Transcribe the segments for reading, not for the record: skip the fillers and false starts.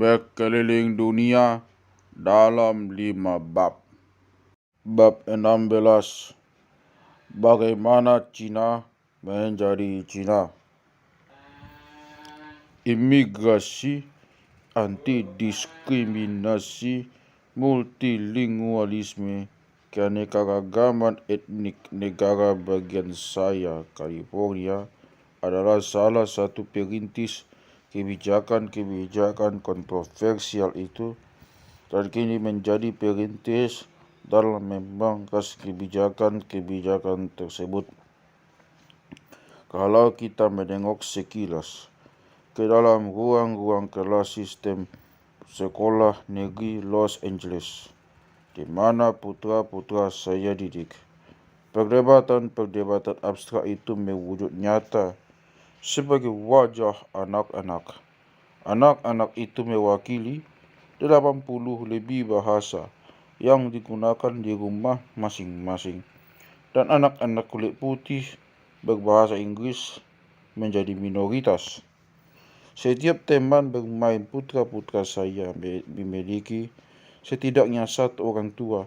Berkeliling dunia dalam 5 bab. Bab 16. Bagaimana Cina menjadi Cina. Imigrasi, anti-diskriminasi, multilingualisme, keanekaragaman etnik negara bagian saya, California, adalah salah satu perintis kebijakan-kebijakan kontroversial itu, dan kini menjadi perintis dalam memangkas kebijakan-kebijakan tersebut. Kalau kita menengok sekilas ke dalam ruang-ruang kelas sistem sekolah negeri Los Angeles, di mana putra-putra saya didik, perdebatan-perdebatan abstrak itu mewujud nyata sebagai wajah anak-anak. Anak-anak itu mewakili 80 lebih bahasa yang digunakan di rumah masing-masing, dan anak-anak kulit putih berbahasa Inggris menjadi minoritas. Setiap teman bermain putra-putra saya memiliki setidaknya satu orang tua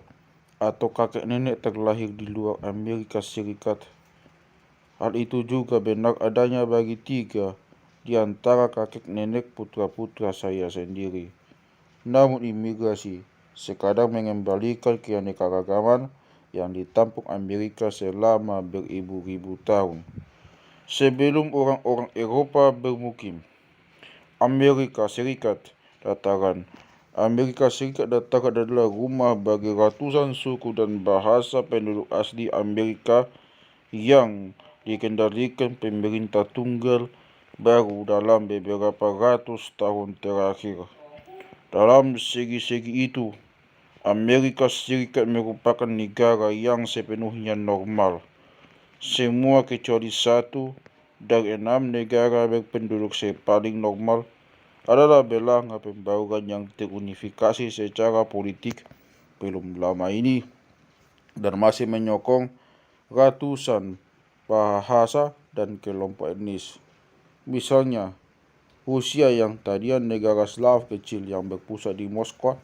atau kakek nenek terlahir di luar Amerika Serikat. Hal itu juga benar adanya bagi 3 di antara kakek nenek putra-putra saya sendiri. Namun imigrasi sekadar mengembalikan keanekaragaman yang ditampung Amerika selama beribu-ribu tahun. Sebelum orang-orang Eropa bermukim, Amerika Serikat dataran adalah rumah bagi ratusan suku dan bahasa penduduk asli Amerika yang dikendalikan pemerintah tunggal baru dalam beberapa ratus tahun terakhir. Dalam segi-segi itu, Amerika Serikat merupakan negara yang sepenuhnya normal. Semua kecuali 1 dari 6 negara berpenduduk paling normal adalah belanga pembauran yang terunifikasi secara politik belum lama ini dan masih menyokong ratusan bahasa dan kelompok etnis. Misalnya, Rusia yang tadinya negara Slav kecil yang berpusat di Moskwa,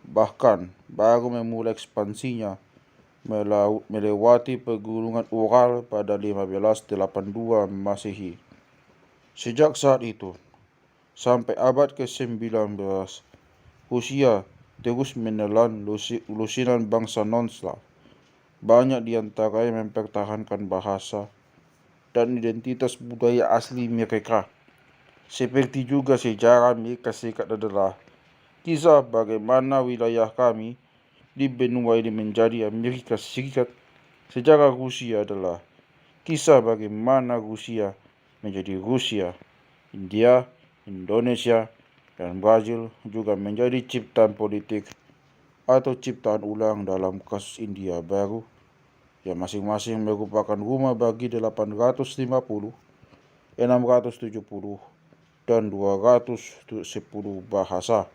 bahkan baru memulai ekspansinya melewati pegunungan Ural pada 1582 Masehi. Sejak saat itu sampai abad ke-19, Rusia terus menelan lusinan bangsa non-Slav. Banyak di antaranya mempertahankan bahasa dan identitas budaya asli mereka. Seperti juga sejarah Amerika Serikat adalah kisah bagaimana wilayah kami di benua ini menjadi Amerika Serikat. Sejarah Rusia adalah kisah bagaimana Rusia menjadi Rusia. India, Indonesia, dan Brazil juga menjadi ciptaan politik atau ciptaan ulang dalam kasus India baru, yang masing-masing merupakan rumah bagi 850, 670, dan 210 bahasa.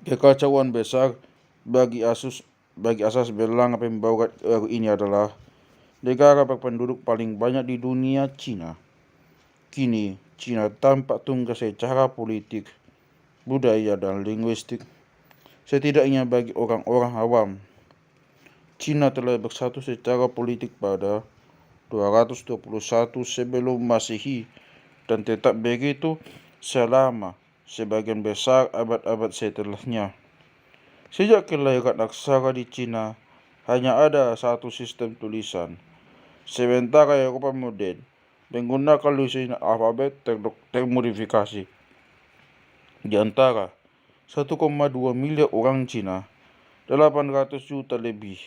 Kekacauan besar bagi asas belanga pembauran ini adalah negara berpenduduk paling banyak di dunia, Cina. Kini Cina tampak tunggal secara politik, budaya, dan linguistik. Setidaknya bagi orang-orang awam, Cina telah bersatu secara politik pada 221 sebelum Masehi dan tetap begitu selama sebagian besar abad-abad setelahnya. Sejak kelahiran aksara di Cina, hanya ada satu sistem tulisan, sementara Eropa modern menggunakan lusinan alfabet termodifikasi. Di antara 1,2 miliar orang Cina, 800 juta lebih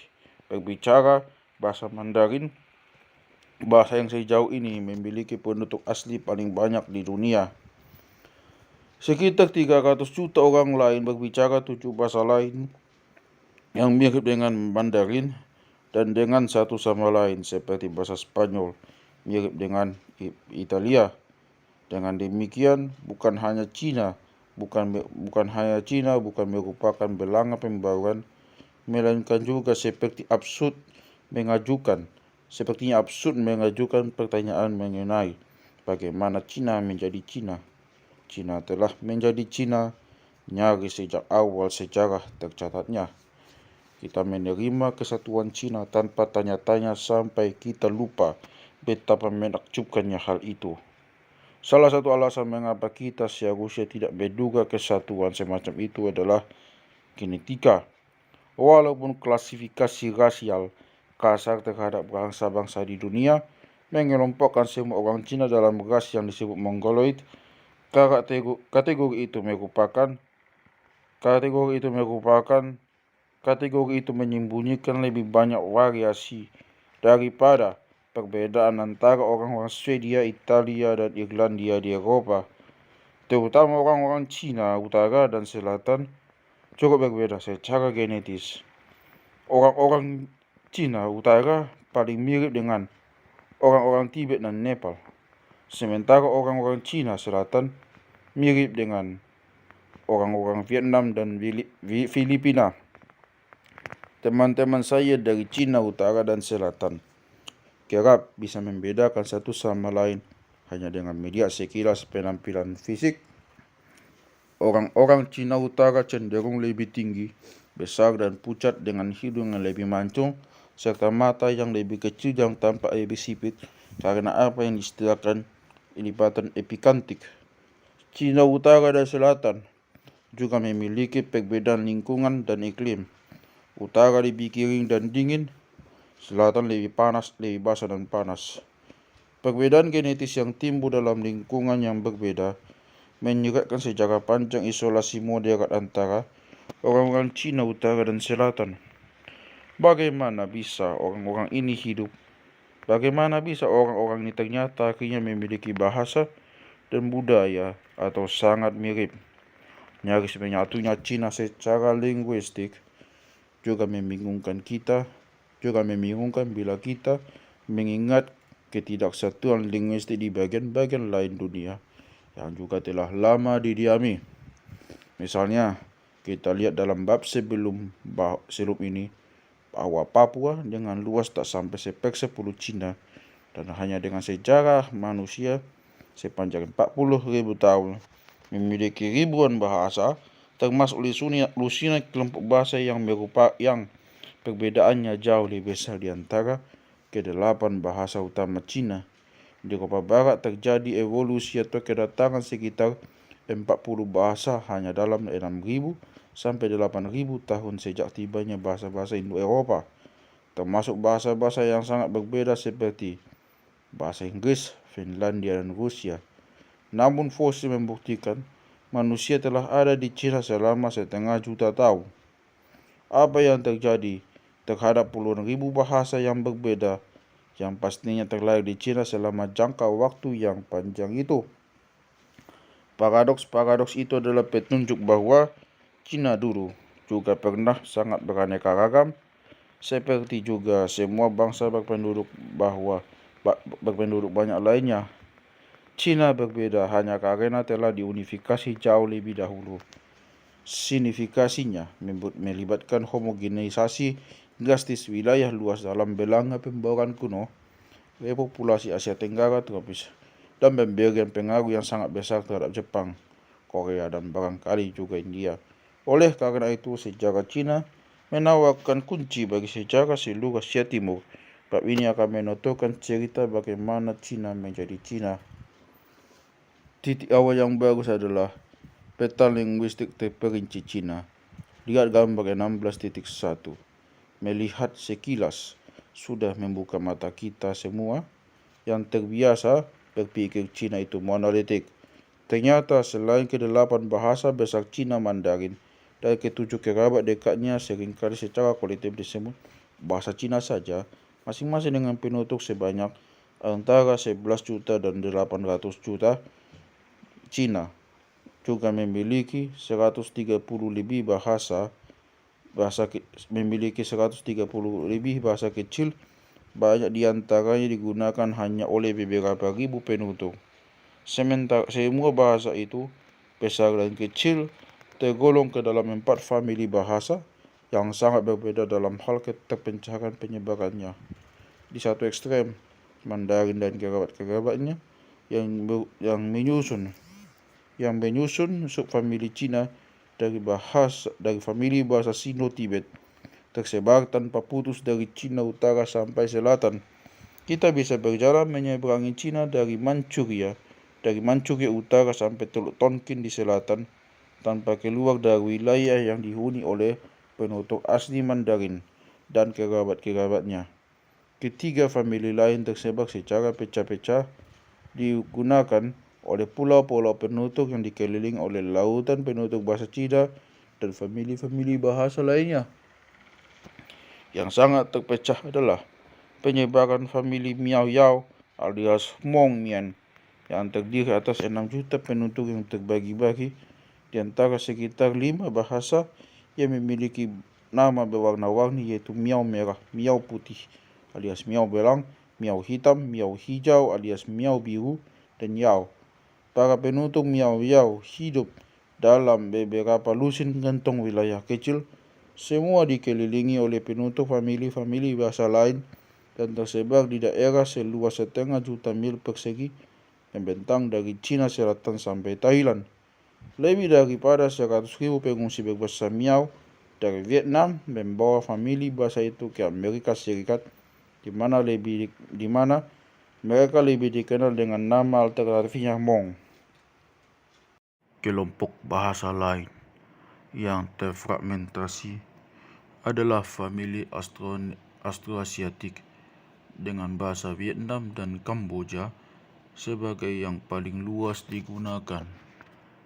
berbicara bahasa Mandarin, bahasa yang sejauh ini memiliki penduduk asli paling banyak di dunia. Sekitar 300 juta orang lain berbicara 7 bahasa lain yang mirip dengan Mandarin dan dengan satu sama lain, seperti bahasa Spanyol mirip dengan Italia. Dengan demikian, bukan hanya Cina bukan merupakan belanga pembauran, melainkan juga sepertinya absurd mengajukan pertanyaan mengenai bagaimana Cina menjadi Cina. Cina telah menjadi Cina nyaris sejak awal sejarah tercatatnya. Kita menerima kesatuan Cina tanpa tanya-tanya sampai kita lupa betapa menakjubkannya hal itu. Salah satu alasan mengapa kita seharusnya tidak menduga kesatuan semacam itu adalah genetika. Walaupun klasifikasi rasial kasar terhadap bangsa-bangsa di dunia mengelompokkan semua orang Cina dalam ras yang disebut Mongoloid, kategori itu menyembunyikan lebih banyak variasi daripada perbedaan antara orang-orang Swedia, Italia, dan Irlandia di Eropa. Terutama orang-orang Cina Utara dan Selatan cukup berbeda secara genetis. Orang-orang Cina Utara paling mirip dengan orang-orang Tibet dan Nepal, sementara orang-orang Cina Selatan mirip dengan orang-orang Vietnam dan Filipina. Teman-teman saya dari Cina Utara dan Selatan kerap bisa membedakan satu sama lain hanya dengan melihat sekilas penampilan fisik. Orang-orang Cina Utara cenderung lebih tinggi, besar dan pucat dengan hidung yang lebih mancung, serta mata yang lebih kecil yang tampak lebih sipit karena apa yang diistilahkan lipatan epikantik. Cina Utara dan Selatan juga memiliki perbedaan lingkungan dan iklim. Utara lebih kering dan dingin, Selatan lebih panas, lebih basah dan panas. Perbedaan genetis yang timbul dalam lingkungan yang berbeda menyeratkan sejarah panjang isolasi modern antara orang-orang Cina Utara dan Selatan. Bagaimana bisa orang-orang ini hidup? Bagaimana bisa orang-orang ini ternyata akhirnya memiliki bahasa dan budaya atau sangat mirip? Nyaris menyatunya Cina secara linguistik juga membingungkan bila kita mengingat ketidaksatuan linguistik di bagian-bagian lain dunia yang juga telah lama didiami. Misalnya, kita lihat dalam bab sebelum ini bahwa Papua dengan luas tak sampai 1/10 Cina dan hanya dengan sejarah manusia sepanjang 40.000 tahun memiliki ribuan bahasa, termasuk Lusina kelompok bahasa yang perbedaannya jauh lebih besar di antara ke-8 bahasa utama Cina. Di Eropa Barat terjadi evolusi atau kedatangan sekitar 40 bahasa hanya dalam 6.000 sampai 8.000 tahun sejak tibanya bahasa-bahasa Indo-Eropa, termasuk bahasa-bahasa yang sangat berbeda seperti bahasa Inggris, Finlandia, dan Rusia. Namun fosil membuktikan manusia telah ada di Cina selama 1,5 juta tahun. Apa yang terjadi terhadap puluhan ribu bahasa yang berbeda yang pastinya terlahir di Cina selama jangka waktu yang panjang itu? Paradoks itu adalah petunjuk bahwa Cina dulu juga pernah sangat beraneka ragam, seperti juga semua bangsa berpenduduk banyak lainnya. Cina berbeda hanya karena telah diunifikasi jauh lebih dahulu. Signifikasinya melibatkan homogenisasi drastis wilayah luas dalam belanga pembauran kuno, repopulasi Asia Tenggara tropis, dan pemberian pengaruh yang sangat besar terhadap Jepang, Korea, dan barangkali juga India. Oleh karena itu, sejarah Cina menawarkan kunci bagi sejarah seluruh Asia Timur. Bab ini akan menuturkan cerita bagaimana Cina menjadi Cina. Titik awal yang bagus adalah peta linguistik terperinci Cina. Lihat gambar 16.1. Melihat sekilas sudah membuka mata kita semua yang terbiasa berpikir Cina itu monolitik. Ternyata selain ke-8 bahasa besar Cina Mandarin dan ke-7 kerabat dekatnya seringkali secara kolektif disebut bahasa Cina saja, masing-masing dengan penutur sebanyak antara 11 juta dan 800 juta. Cina juga memiliki 130 lebih bahasa kecil, banyak diantaranya digunakan hanya oleh beberapa ribu penutur. Sementara semua bahasa itu, besar dan kecil, tergolong ke dalam 4 famili bahasa yang sangat berbeda dalam hal keterpencahan penyebarannya. Di satu ekstrem, Mandarin dan kerabat-kerabatnya yang menyusun yang menyusun subfamili Cina dari famili bahasa Sino-Tibet tersebar tanpa putus dari Cina Utara sampai Selatan. Kita bisa berjalan menyeberangi Cina dari Manchuria Utara sampai Teluk Tonkin di selatan tanpa keluar dari wilayah yang dihuni oleh penutur asli Mandarin dan kerabat-kerabatnya. Ketiga famili lain tersebar secara pecah-pecah digunakan oleh pulau-pulau penutur yang dikelilingi oleh lautan penutur bahasa Cina dan famili-famili bahasa lainnya. Yang sangat terpecah adalah penyebaran famili Miao Yao alias Hmong Mian yang terdiri atas 6 juta penutur yang terbagi-bagi di antara sekitar 5 bahasa yang memiliki nama berwarna-warni, yaitu Miao merah, Miao putih alias Miao belang, Miao hitam, Miao hijau alias Miao biru, dan Yao. Para penutur Miao Yao hidup dalam beberapa lusin kantong wilayah kecil, semua dikelilingi oleh penutur famili-famili bahasa lain dan tersebar di daerah seluas 1,5 juta mil persegi membentang dari Cina Selatan sampai Thailand. Lebih daripada 100.000 pengungsi berbahasa Miao dari Vietnam membawa famili bahasa itu ke Amerika Serikat, di mana mereka lebih dikenal dengan nama alternatifnya Hmong. Kelompok bahasa lain yang terfragmentasi adalah famili Austroasiatik dengan bahasa Vietnam dan Kamboja sebagai yang paling luas digunakan.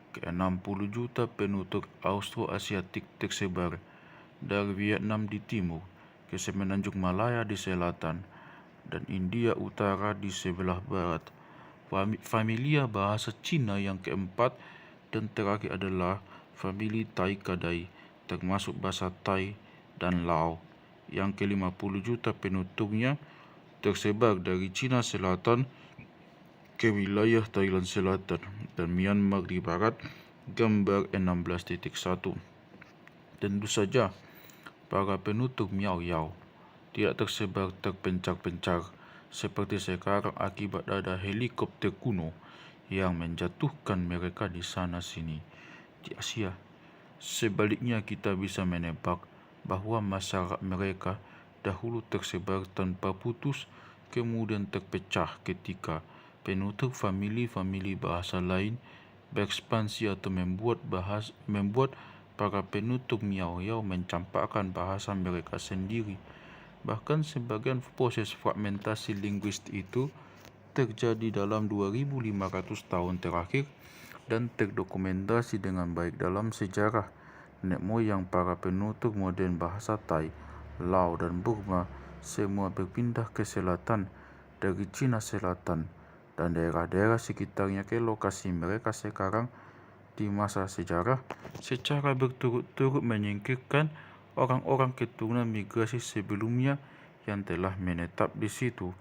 Ke-60 juta penutur Austroasiatik tersebar dari Vietnam di timur ke Semenanjung Malaya di selatan dan India Utara di sebelah barat. Familia bahasa Cina yang keempat dan terakhir adalah famili Tai Kadai, termasuk bahasa Tai dan Lao, yang ke-50 juta penuturnya tersebar dari Cina Selatan ke wilayah Thailand Selatan dan Myanmar di barat. Gambar 16.1. Tentu saja, para penutur Miao Yao tidak tersebar terpencar-pencar seperti sekarang akibat ada helikopter kuno yang menjatuhkan mereka di sana-sini di Asia. Sebaliknya, kita bisa menebak bahwa masyarakat mereka dahulu tersebar tanpa putus, kemudian terpecah ketika penutur famili-famili bahasa lain berekspansi atau membuat para penutur Miao Yao mencampakkan bahasa mereka sendiri. Bahkan sebagian proses fragmentasi linguistik itu terjadi dalam 2.500 tahun terakhir dan terdokumentasi dengan baik dalam sejarah. Nenek moyang para penutur modern bahasa Tai, Lao, dan Burma semua berpindah ke selatan dari Cina Selatan dan daerah-daerah sekitarnya ke lokasi mereka sekarang di masa sejarah secara berturut-turut menyingkirkan orang-orang keturunan migrasi sebelumnya yang telah menetap di situ.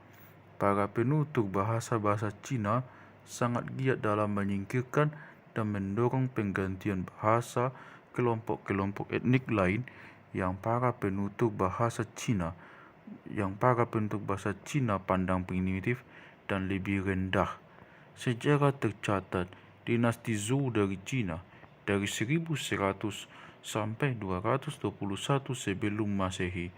Para penutur bahasa-bahasa Cina sangat giat dalam menyingkirkan dan mendorong penggantian bahasa kelompok-kelompok etnik lain yang para penutur bahasa Cina pandang primitif dan lebih rendah. Sejarah tercatat dinasti Zhou dari Cina dari 1100 sampai 221 sebelum Masehi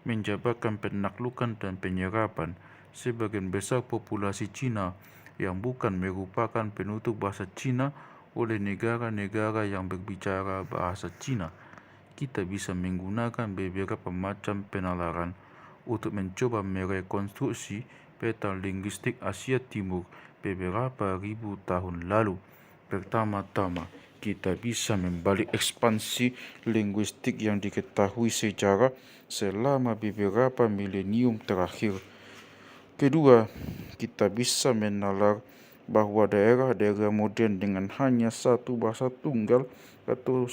menjabarkan penaklukan dan penyerapan sebagian besar populasi Cina yang bukan merupakan penutur bahasa Cina oleh negara-negara yang berbicara bahasa Cina. Kita bisa menggunakan beberapa macam penalaran untuk mencoba merekonstruksi peta linguistik Asia Timur beberapa ribu tahun lalu. Pertama-tama, kita bisa membalik ekspansi linguistik yang diketahui sejarah selama beberapa milenium terakhir. Kedua, kita bisa menalar bahwa daerah-daerah modern dengan hanya satu bahasa tunggal atau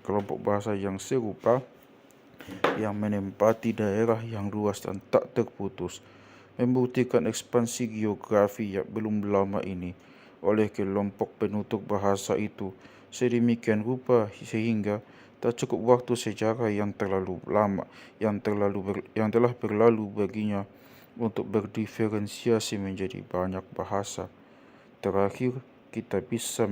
kelompok bahasa yang serupa yang menempati daerah yang luas dan tak terputus membuktikan ekspansi geografi yang belum lama ini oleh kelompok penutur bahasa itu sedemikian rupa sehingga tak cukup waktu sejarah yang telah berlalu baginya untuk berdiferensiasi menjadi banyak bahasa. Terakhir, kita bisa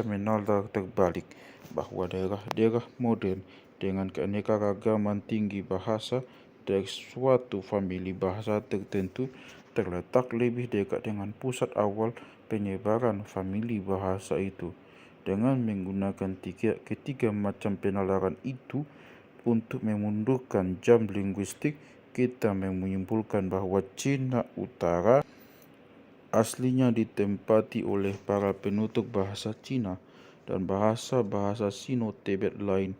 menalar terbalik bahwa daerah-daerah modern dengan keanekaragaman tinggi bahasa dari suatu famili bahasa tertentu terletak lebih dekat dengan pusat awal penyebaran famili bahasa itu. Dengan menggunakan ketiga macam penalaran itu untuk memundurkan jam linguistik, kita menyimpulkan bahwa Cina Utara aslinya ditempati oleh para penutur bahasa Cina dan bahasa-bahasa Sino-Tibet lain,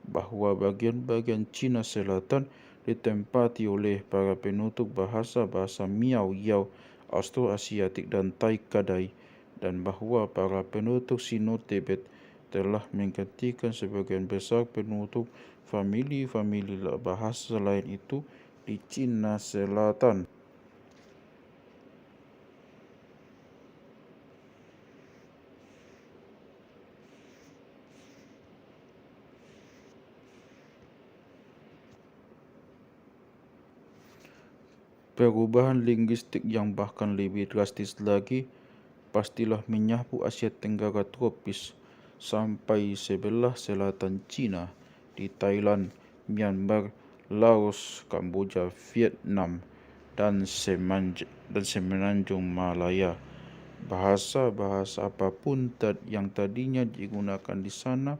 bahwa bagian-bagian Cina Selatan ditempati oleh para penutur bahasa-bahasa Miao-Yao, Austroasiatik dan Tai-Kadai, dan bahwa para penutur Sino-Tibet telah menggantikan sebagian besar penutur famili-famili bahasa lain itu di Cina Selatan. Perubahan linguistik yang bahkan lebih drastis lagi pastilah menyapu Asia Tenggara tropis sampai sebelah selatan Cina di Thailand, Myanmar, Laos, Kamboja, Vietnam, dan Semenanjung Malaya. Bahasa-bahasa apapun yang tadinya digunakan di sana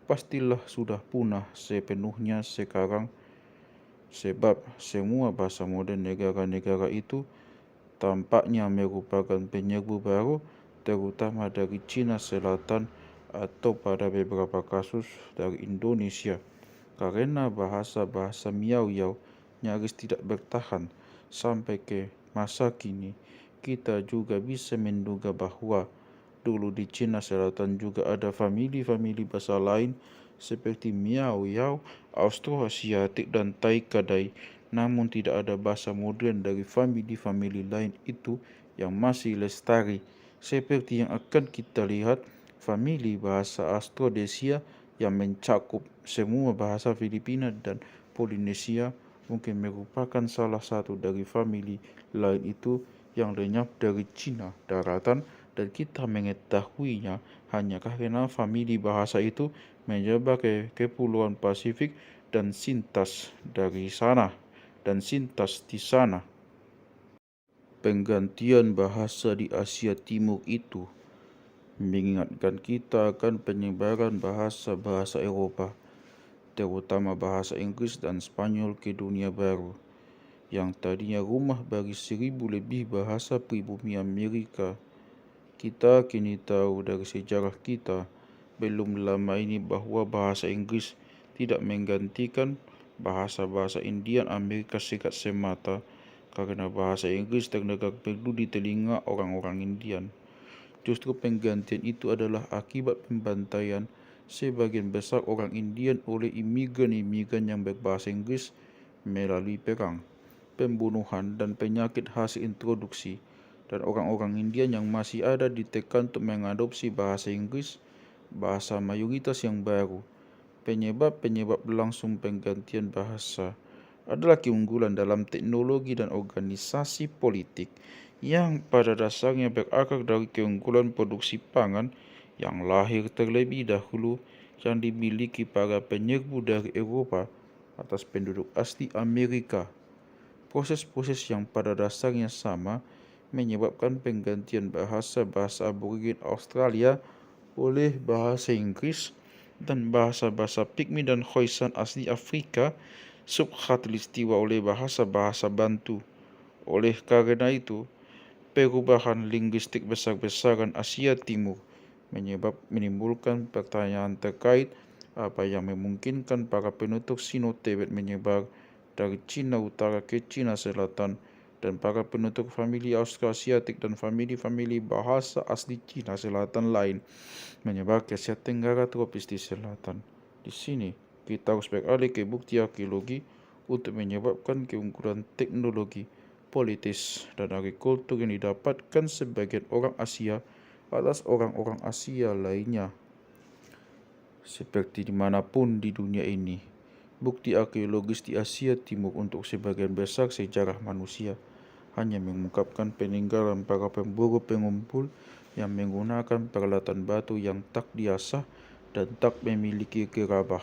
pastilah sudah punah sepenuhnya sekarang, sebab semua bahasa modern negara-negara itu tampaknya merupakan penyerbu baru, terutama dari Cina Selatan atau pada beberapa kasus dari Indonesia, karena bahasa-bahasa Miao-Yao nyaris tidak bertahan sampai ke masa kini. Kita juga bisa menduga bahwa dulu di Cina Selatan juga ada famili-famili bahasa lain seperti Miao-Yao, Austroasiatik dan Tai-Kadai, namun tidak ada bahasa modern dari famili-famili lain itu yang masih lestari, seperti yang akan kita lihat famili bahasa Austronesia yang mencakup semua bahasa Filipina dan Polinesia mungkin merupakan salah satu dari famili lain itu yang lenyap dari Cina daratan, dan kita mengetahuinya hanya karena famili bahasa itu menyebar ke Kepulauan Pasifik dan sintas di sana. Penggantian bahasa di Asia Timur itu mengingatkan kita akan penyebaran bahasa-bahasa Eropa, terutama bahasa Inggris dan Spanyol ke dunia baru, yang tadinya rumah bagi 1.000 lebih bahasa pribumi Amerika. Kita kini tahu dari sejarah kita belum lama ini bahwa bahasa Inggris tidak menggantikan bahasa-bahasa Indian Amerika Serikat semata, karena bahasa Inggris terdengar merdu di telinga orang-orang Indian. Justru penggantian itu adalah akibat pembantaian sebagian besar orang Indian oleh imigran-imigran yang berbahasa Inggris melalui perang, pembunuhan, dan penyakit hasil introduksi, dan orang-orang Indian yang masih ada ditekan untuk mengadopsi bahasa Inggris, bahasa mayoritas yang baru. Penyebab-penyebab langsung penggantian bahasa adalah keunggulan dalam teknologi dan organisasi politik yang pada dasarnya berakar dari keunggulan produksi pangan yang lahir terlebih dahulu yang dimiliki para penyerbu dari Eropa atas penduduk asli Amerika. Proses-proses yang pada dasarnya sama menyebabkan penggantian bahasa-bahasa aborigin Australia oleh bahasa Inggris dan bahasa-bahasa Pygmy dan Khoisan asli Afrika subkhatulistiwa oleh bahasa-bahasa Bantu. Oleh karena itu, perubahan linguistik besar-besaran Asia Timur menimbulkan pertanyaan terkait apa yang memungkinkan para penutur Sino-Tibet menyebar dari Cina Utara ke Cina Selatan, dan para penutur famili Austroasiatik dan famili-famili bahasa asli Cina Selatan lain menyebar ke Asia Tenggara tropis di selatan. Di sini, kita harus beralih ke bukti arkeologi untuk menyebabkan keunggulan teknologi, politis, dan agrikultur yang didapatkan sebagian orang Asia atas orang-orang Asia lainnya. Seperti dimanapun di dunia ini, bukti arkeologis di Asia Timur untuk sebagian besar sejarah manusia hanya mengungkapkan peninggalan para pemburu pengumpul yang menggunakan peralatan batu yang tak diasah dan tak memiliki gerabah.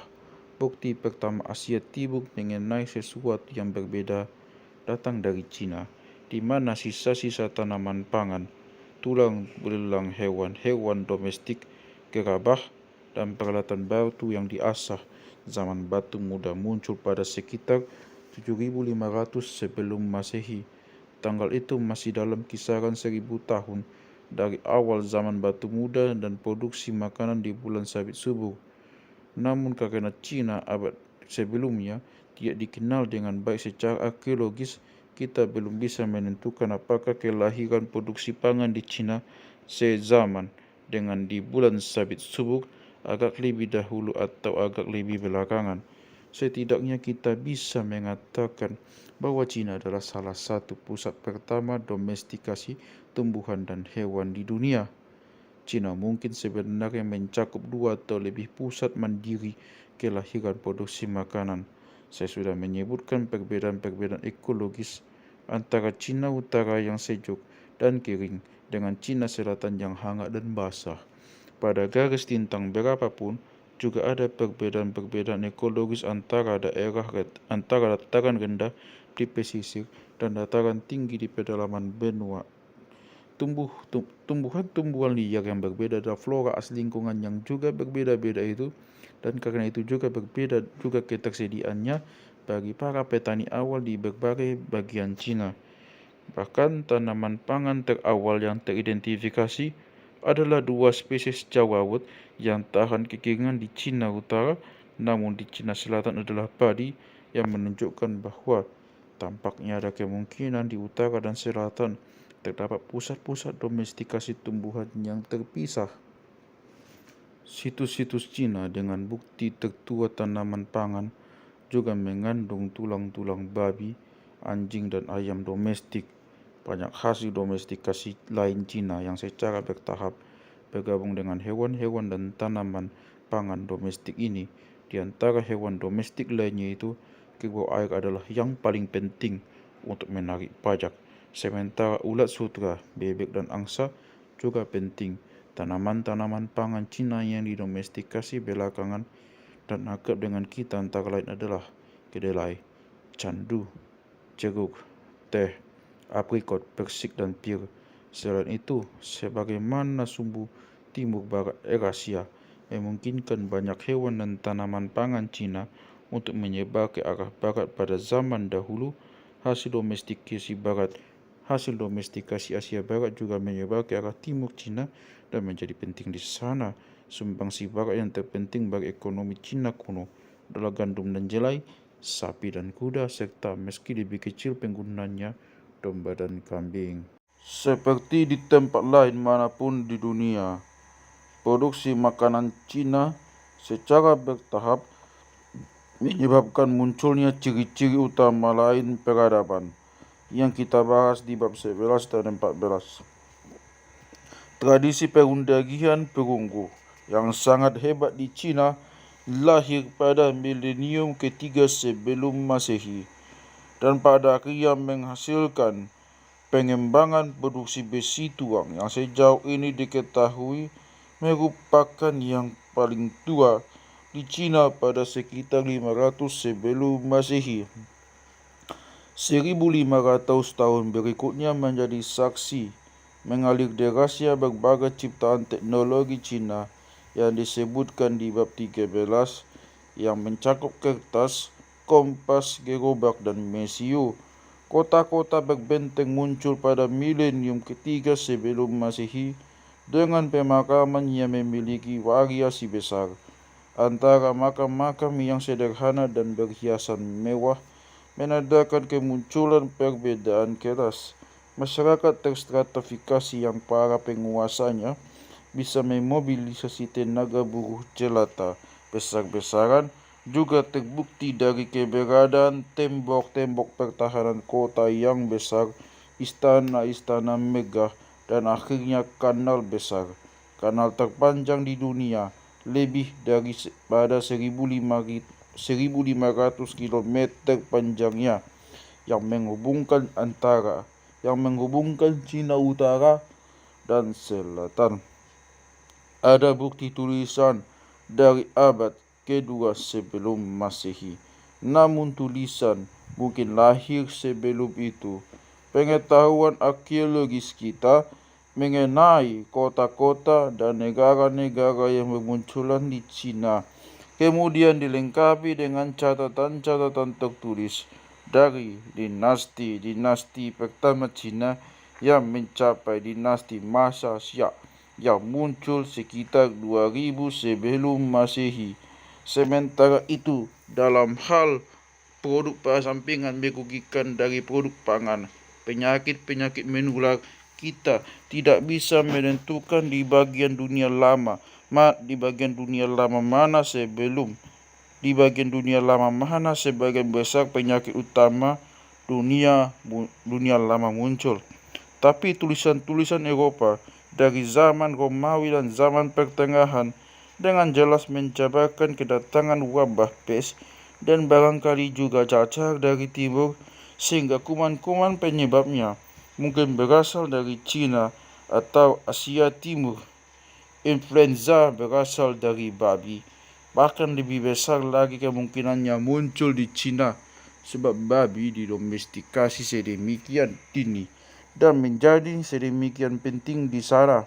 Bukti pertama Asia Timur mengenai sesuatu yang berbeda datang dari Cina, di mana sisa-sisa tanaman pangan, tulang belulang hewan-hewan domestik, gerabah, dan peralatan batu yang diasah zaman batu muda muncul pada sekitar 7500 sebelum Masehi. Tanggal itu masih dalam kisaran 1000 tahun dari awal zaman batu muda dan produksi makanan di bulan sabit subuh. Namun karena Cina abad sebelumnya tidak dikenal dengan baik secara arkeologis, kita belum bisa menentukan apakah kelahiran produksi pangan di Cina sezaman dengan di bulan sabit subuh agak lebih dahulu atau agak lebih belakangan. Setidaknya kita bisa mengatakan bahwa Cina adalah salah satu pusat pertama domestikasi tumbuhan dan hewan di dunia. Cina mungkin sebenarnya mencakup 2 atau lebih pusat mandiri kelahiran produksi makanan. Saya sudah menyebutkan perbedaan-perbedaan ekologis antara Cina Utara yang sejuk dan kering dengan Cina Selatan yang hangat dan basah. Pada garis tintang berapapun, juga ada perbedaan-perbedaan ekologis antara dataran rendah di pesisir dan dataran tinggi di pedalaman benua. Tumbuhan-tumbuhan liar yang berbeda adalah flora asli lingkungan yang juga berbeda-beda itu, dan karena itu juga berbeda juga ketersediaannya bagi para petani awal di berbagai bagian Cina. Bahkan tanaman pangan terawal yang teridentifikasi adalah 2 spesies jawawut yang tahan kekeringan di Cina Utara, namun di Cina Selatan adalah padi, yang menunjukkan bahwa tampaknya ada kemungkinan di utara dan selatan terdapat pusat-pusat domestikasi tumbuhan yang terpisah. Situs-situs Cina dengan bukti tertua tanaman pangan juga mengandung tulang-tulang babi, anjing, dan ayam domestik. Banyak hasil domestikasi lain Cina yang secara bertahap bergabung dengan hewan-hewan dan tanaman pangan domestik ini. Di antara hewan domestik lainnya itu, kerbau air adalah yang paling penting untuk menarik pajak. Sementara ulat sutra, bebek, dan angsa juga penting. Tanaman-tanaman pangan Cina yang didomestikasi belakangan dan akrab dengan kita antara lain adalah kedelai, candu, jeruk, teh, aprikot, persik, dan pir. Selain itu, sebagaimana sumbu timur barat Eurasia memungkinkan banyak hewan dan tanaman pangan Cina untuk menyebar ke arah barat pada zaman dahulu, hasil domestikasi Asia Barat juga menyebar ke arah timur Cina dan menjadi penting di sana. Sumbangsi barat yang terpenting bagi ekonomi Cina kuno adalah gandum dan jelai, sapi dan kuda, serta meski lebih kecil penggunanya, domba dan kambing. Seperti di tempat lain manapun di dunia, produksi makanan Cina secara bertahap menyebabkan munculnya ciri-ciri utama lain peradaban yang kita bahas di bab 11 dan 14. Tradisi perundagian perunggu yang sangat hebat di Cina lahir pada milenium ketiga sebelum Masehi dan pada akhirnya menghasilkan pengembangan produksi besi tuang yang sejauh ini diketahui merupakan yang paling tua di Cina pada sekitar 500 sebelum Masehi. 1500 tahun berikutnya menjadi saksi mengalir derasnya berbagai ciptaan teknologi Cina yang disebutkan di bab 13 yang mencakup kertas, kompas, gerobak, dan mesiu. Kota-kota berbenteng muncul pada milenium ketiga sebelum Masehi dengan pemakaman yang memiliki variasi besar antara makam-makam yang sederhana dan berhiasan mewah, menandakan kemunculan perbedaan kelas. Masyarakat terstratifikasi yang para penguasanya bisa memobilisasi tenaga buruh jelata besar-besaran juga terbukti dari keberadaan tembok-tembok pertahanan kota yang besar, istana-istana megah, dan akhirnya kanal besar. Kanal terpanjang di dunia, lebih dari pada 1500 km panjangnya, yang menghubungkan antara yang menghubungkan Cina Utara dan Selatan. Ada bukti tulisan dari abad kedua sebelum Masehi. Namun tulisan mungkin lahir sebelum itu. Pengetahuan arkeologis kita mengenai kota-kota dan negara-negara yang bermunculan di Cina kemudian dilengkapi dengan catatan-catatan tertulis dari dinasti pertama Cina yang mencapai dinasti masa Xia yang muncul sekitar 2000 sebelum Masehi. Sementara itu, dalam hal produk sampingan merugikan dari produk pangan, penyakit-penyakit menular, kita tidak bisa menentukan di bagian dunia lama mana sebagian besar penyakit utama dunia lama muncul. Tapi tulisan-tulisan Eropa dari zaman Romawi dan zaman pertengahan dengan jelas menjabarkan kedatangan wabah pes dan barangkali juga cacar dari timur, sehingga kuman-kuman penyebabnya mungkin berasal dari Cina atau Asia Timur. Influenza berasal dari babi. Bahkan lebih besar lagi kemungkinannya muncul di Cina sebab babi didomestikasi sedemikian dini dan menjadi sedemikian penting di sana.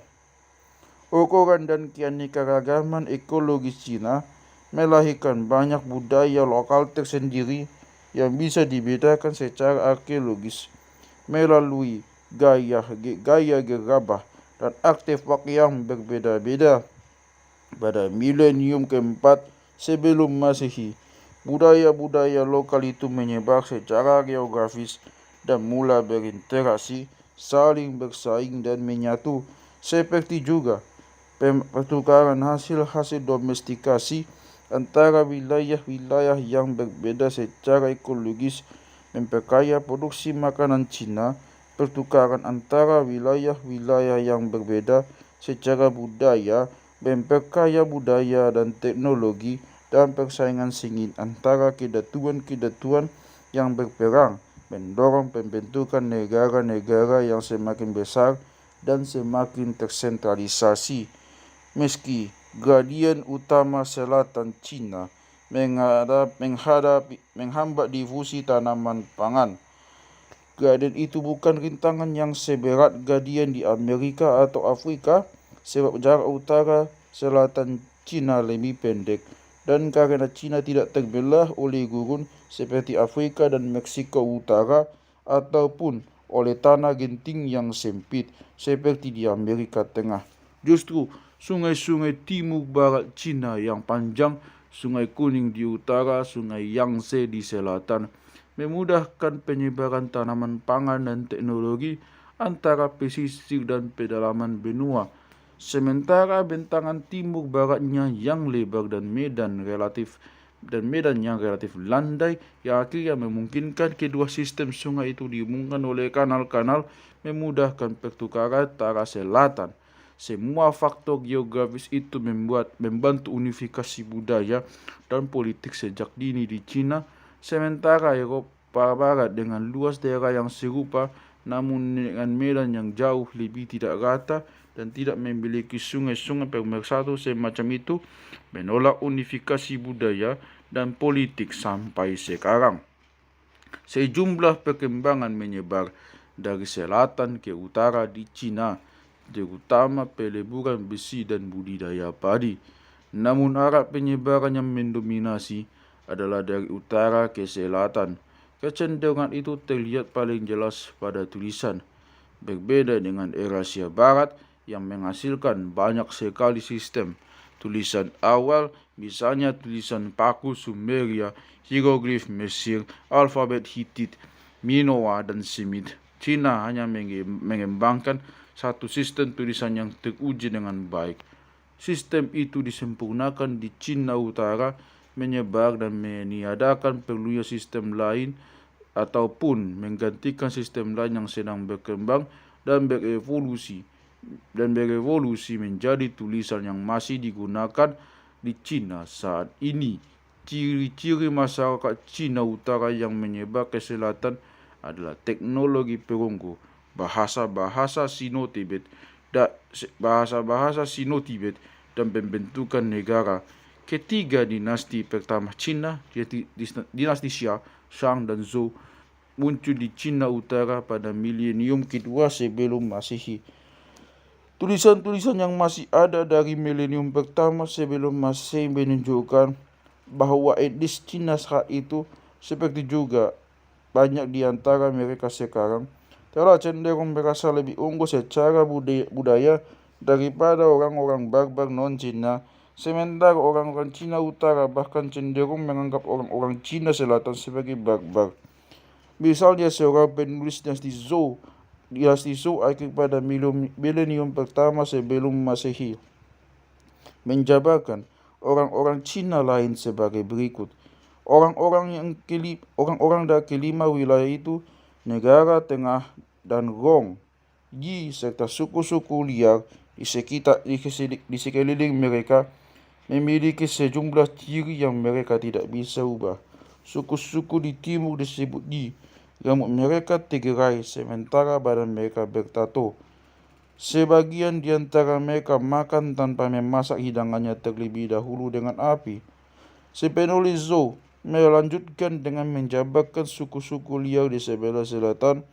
Ukuran dan keanekaragaman ekologis Cina melahirkan banyak budaya lokal tersendiri yang bisa dibedakan secara arkeologis melalui gaya gerabah dan artefak yang berbeda-beda. Pada milenium keempat sebelum Masehi, budaya-budaya lokal itu menyebar secara geografis dan mulai berinteraksi, saling bersaing dan menyatu, seperti juga pertukaran hasil-hasil domestikasi antara wilayah-wilayah yang berbeda secara ekologis memperkaya produksi makanan Cina. Pertukaran antara wilayah-wilayah yang berbeda secara budaya memperkaya budaya dan teknologi, dan persaingan sengit antara kedatuan-kedatuan yang berperang mendorong pembentukan negara-negara yang semakin besar dan semakin tersentralisasi. Meski gradien utama selatan Cina menghambat difusi tanaman pangan, gradien itu bukan rintangan yang seberat gradien di Amerika atau Afrika, sebab jarak utara selatan Cina lebih pendek, dan karena Cina tidak terbelah oleh gurun seperti Afrika dan Meksiko Utara ataupun oleh tanah genting yang sempit seperti di Amerika Tengah. Justru sungai-sungai timur barat Cina yang panjang, Sungai Kuning di utara, Sungai Yangtze di selatan, memudahkan penyebaran tanaman pangan dan teknologi antara pesisir dan pedalaman benua. Sementara bentangan timur baratnya yang lebar dan medan yang relatif landai, yang akhirnya memungkinkan kedua sistem sungai itu dihubungkan oleh kanal-kanal, memudahkan pertukaran antara selatan. Semua faktor geografis itu membantu unifikasi budaya dan politik sejak dini di Cina. Sementara Eropa Barat dengan luas daerah yang serupa namun dengan medan yang jauh lebih tidak rata dan tidak memiliki sungai-sungai pemersatu semacam itu, menolak unifikasi budaya dan politik sampai sekarang. Sejumlah perkembangan menyebar dari selatan ke utara di Cina, terutama peleburan besi dan budidaya padi. Namun arah penyebaran yang mendominasi adalah dari utara ke selatan. Kecenderungan itu terlihat paling jelas pada tulisan. Berbeda dengan Eurasia Barat yang menghasilkan banyak sekali sistem tulisan awal, misalnya tulisan paku Sumeria, hieroglif Mesir, alfabet Hittite, Minoa, dan Semit. Cina hanya mengembangkan satu sistem tulisan yang teruji dengan baik. Sistem itu disempurnakan di Cina Utara, menyebar dan meniadakan perlunya sistem lain ataupun menggantikan sistem lain yang sedang berkembang dan berevolusi menjadi tulisan yang masih digunakan di Cina saat ini. Ciri-ciri masyarakat Cina Utara yang menyebar ke selatan adalah teknologi perunggu, bahasa-bahasa Sino-Tibet bahasa-bahasa Sino-Tibet dan pembentukan negara ketiga dinasti pertama Cina, yaitu dinasti Xia, Shang dan Zhou, muncul di Cina Utara pada milenium kedua sebelum Masehi. Tulisan-tulisan yang masih ada dari milenium pertama sebelum Masehi menunjukkan bahwa etnis Cina saat itu, seperti juga banyak di antara mereka sekarang, telah cenderung merasa lebih unggul secara budaya daripada orang-orang barbar non-Cina, sementara orang-orang Cina Utara bahkan cenderung menganggap orang-orang Cina Selatan sebagai barbar. Misalnya seorang penulis dinasti Zhou akhir pada milenium pertama sebelum Masehi menjabarkan orang-orang Cina lain sebagai berikut. Orang-orang dari kelima wilayah itu, negara Tengah dan Gong, Yi serta suku-suku liar di sekeliling mereka memiliki sejumlah ciri yang mereka tidak bisa ubah. Suku-suku di timur disebut Yi. Rambut mereka tegerai sementara badan mereka bertato. Sebagian di antara mereka makan tanpa memasak hidangannya terlebih dahulu dengan api. Si penulis Zhou melanjutkan dengan menjabarkan suku-suku liar di sebelah selatan,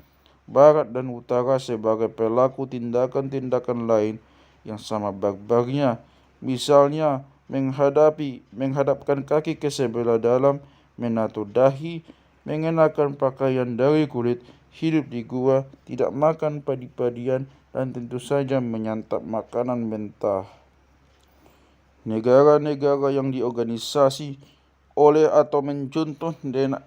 barat, dan utara sebagai pelaku tindakan-tindakan lain yang sama barbarnya. Misalnya menghadapkan kaki ke sebelah dalam, menato dahi, mengenakan pakaian dari kulit, hidup di gua, tidak makan padi-padian, dan tentu saja menyantap makanan mentah. Negara-negara yang diorganisasi oleh atau mencontoh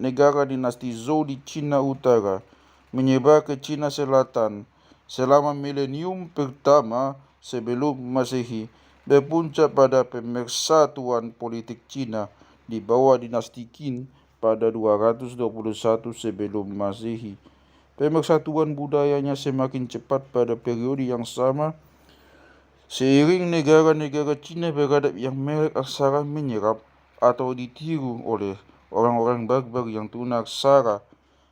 negara dinasti Zhou di Cina Utara menyebar ke Cina Selatan selama milenium pertama sebelum Masehi, berpuncak pada pemersatuan politik Cina di bawah dinasti Qin pada 221 sebelum Masehi. Pemersatuan budayanya semakin cepat pada periode yang sama, seiring negara-negara Cina beradab yang merek aksara menyerap atau ditiru oleh orang-orang barbar yang tunaksara.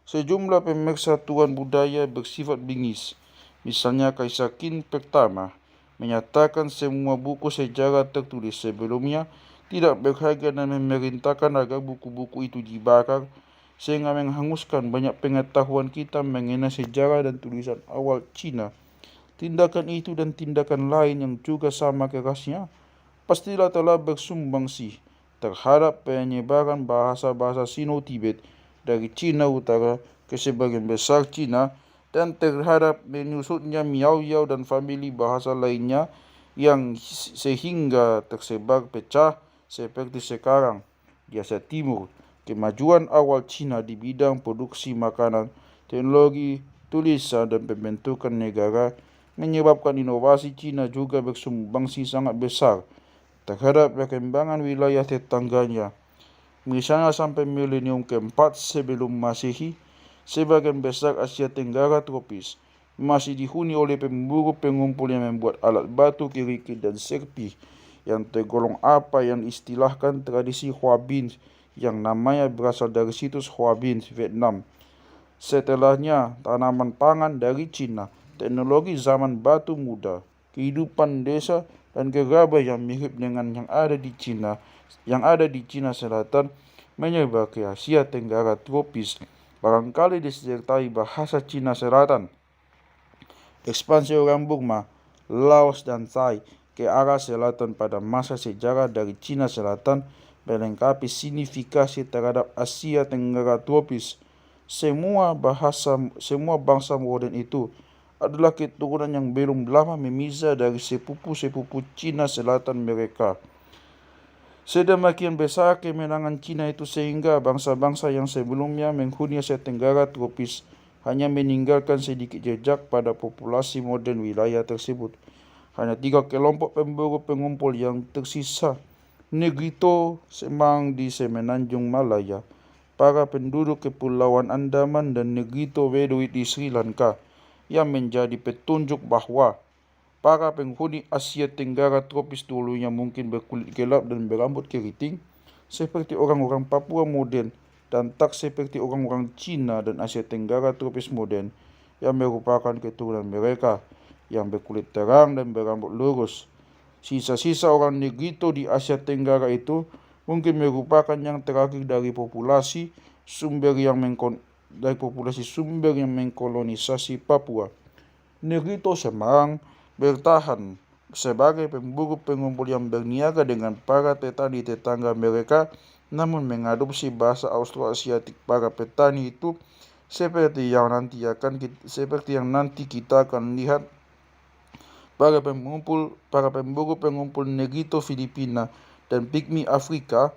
Sejumlah pemersatuan budaya bersifat bingis. Misalnya Kaisar Qin pertama menyatakan semua buku sejarah tertulis sebelumnya tidak berharga dan memerintahkan agar buku-buku itu dibakar, sehingga menghanguskan banyak pengetahuan kita mengenai sejarah dan tulisan awal Cina. Tindakan itu dan tindakan lain yang juga sama kerasnya pastilah telah bersumbangsi terhadap penyebaran bahasa-bahasa Sino-Tibet dari Cina Utara ke sebagian besar Cina dan terhadap menyusutnya Miao-Yao dan famili bahasa lainnya yang sehingga tersebar pecah seperti sekarang di Asia Timur. Kemajuan awal Cina di bidang produksi makanan, teknologi, tulisan, dan pembentukan negara menyebabkan inovasi Cina juga bersumbangsi sangat besar terhadap perkembangan wilayah tetangganya. Misalnya sampai milenium keempat sebelum Masehi, sebagian besar Asia Tenggara tropis masih dihuni oleh pemburu pengumpul yang membuat alat batu, kerikil, dan serpih yang tergolong apa yang istilahkan tradisi Hoa Binh, yang namanya berasal dari situs Hoa Binh, Vietnam. Setelahnya, tanaman pangan dari Cina, teknologi zaman batu muda, kehidupan desa, dan gerabah yang mirip dengan yang ada di Cina Selatan menyebar ke Asia Tenggara tropis, barangkali disertai bahasa Cina Selatan. Ekspansi orang Burma, Laos, dan Thai ke arah selatan pada masa sejarah dari Cina Selatan melengkapi signifikasi terhadap Asia Tenggara tropis. Semua bangsa modern itu adalah keturunan yang belum lama memisah dari sepupu-sepupu Cina Selatan mereka. Sedemikian besar kemenangan Cina itu sehingga bangsa-bangsa yang sebelumnya menghuni Asia Tenggara tropis hanya meninggalkan sedikit jejak pada populasi modern wilayah tersebut. Hanya 3 kelompok pemburu pengumpul yang tersisa: Negrito Semang di Semenanjung Malaya, para penduduk Kepulauan Andaman, dan Negrito Beduit di Sri Lanka, yang menjadi petunjuk bahwa para penghuni Asia Tenggara tropis dulunya mungkin berkulit gelap dan berambut keriting seperti orang-orang Papua modern, dan tak seperti orang-orang Cina dan Asia Tenggara tropis modern yang merupakan keturunan mereka, yang berkulit terang dan berambut lurus. Sisa-sisa orang Negrito di Asia Tenggara itu mungkin merupakan yang terakhir dari populasi sumber yang mengkolonisasi Papua. Negrito Semarang bertahan sebagai pemburu pengumpul yang berniaga dengan para petani tetangga mereka, namun mengadopsi bahasa Austroasiatik para petani itu seperti yang nanti kita akan lihat. Para pemburu pengumpul Negrito Filipina dan Pygmy Afrika,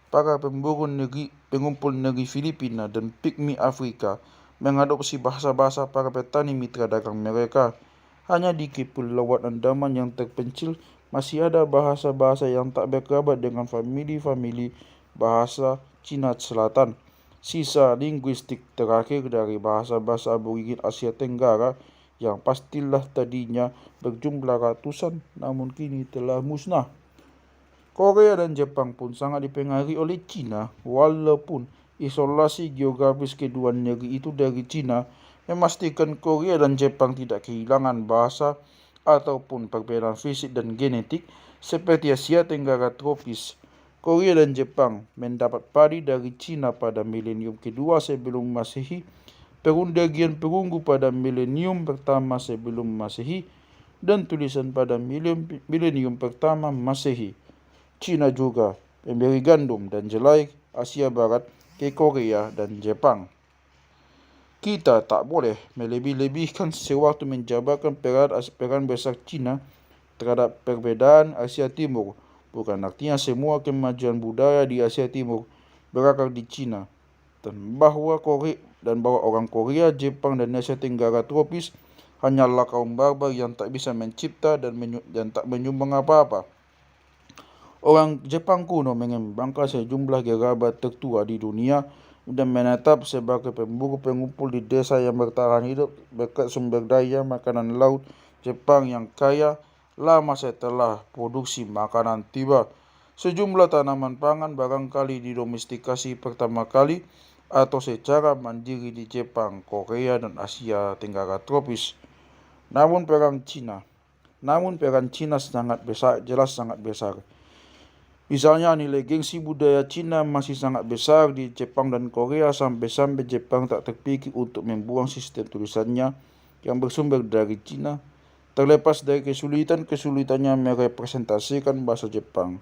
pengumpul negeri Filipina dan Pygmy Afrika mengadopsi bahasa-bahasa para petani mitra dagang mereka. Hanya di Kepulauan Andaman yang terpencil masih ada bahasa-bahasa yang tak berkerabat dengan famili-famili bahasa Cina Selatan. Sisa linguistik terakhir dari bahasa-bahasa aborigin Asia Tenggara yang pastilah tadinya berjumlah ratusan namun kini telah musnah. Korea dan Jepang pun sangat dipengaruhi oleh Cina, walaupun isolasi geografis kedua negeri itu dari Cina memastikan Korea dan Jepang tidak kehilangan bahasa ataupun perbedaan fisik dan genetik seperti Asia Tenggara tropis. Korea dan Jepang mendapat padi dari Cina pada milenium kedua sebelum Masehi, perundagian perunggu pada milenium pertama sebelum Masehi, dan tulisan pada milenium pertama Masehi. Cina juga memberi gandum dan jelai Asia Barat ke Korea dan Jepang. Kita tak boleh melebih-lebihkan sewaktu menjabarkan peran besar Cina terhadap perbedaan Asia Timur. Bukan artinya semua kemajuan budaya di Asia Timur berakar di Cina, dan bahwa orang Korea, Jepang, dan Asia Tenggara tropis hanyalah kaum barbar yang tak bisa mencipta dan tak menyumbang apa-apa. Orang Jepang kuno mengembangkan sejumlah kerabat tertua di dunia dan menetap sebagai pemburu pengumpul di desa yang bertahan hidup berkat sumber daya makanan laut Jepang yang kaya lama setelah produksi makanan tiba. Sejumlah tanaman pangan barangkali didomestikasi pertama kali atau secara mandiri di Jepang, Korea, dan Asia Tenggara tropis. Namun peran Cina sangat besar. Misalnya nilai gengsi budaya Cina masih sangat besar di Jepang dan Korea sampai-sampai Jepang tak terpikir untuk membuang sistem tulisannya yang bersumber dari Cina, terlepas dari kesulitannya merepresentasikan bahasa Jepang.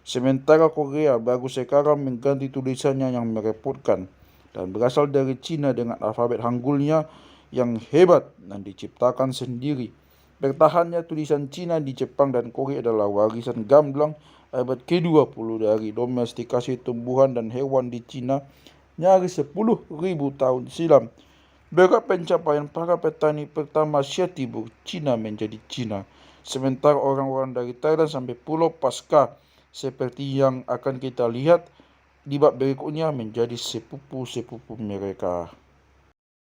Sementara Korea baru sekarang mengganti tulisannya yang merepotkan dan berasal dari Cina dengan alfabet Hangulnya yang hebat dan diciptakan sendiri. Bertahannya tulisan Cina di Jepang dan Korea adalah warisan gamblang abad ke-20 dari domestikasi tumbuhan dan hewan di Cina nyaris 10.000 tahun silam. Berkat pencapaian para petani pertama Asia Timur, Cina menjadi Cina. Sementara orang-orang dari Thailand sampai Pulau Paskah, seperti yang akan kita lihat di bab berikutnya, menjadi sepupu-sepupu mereka.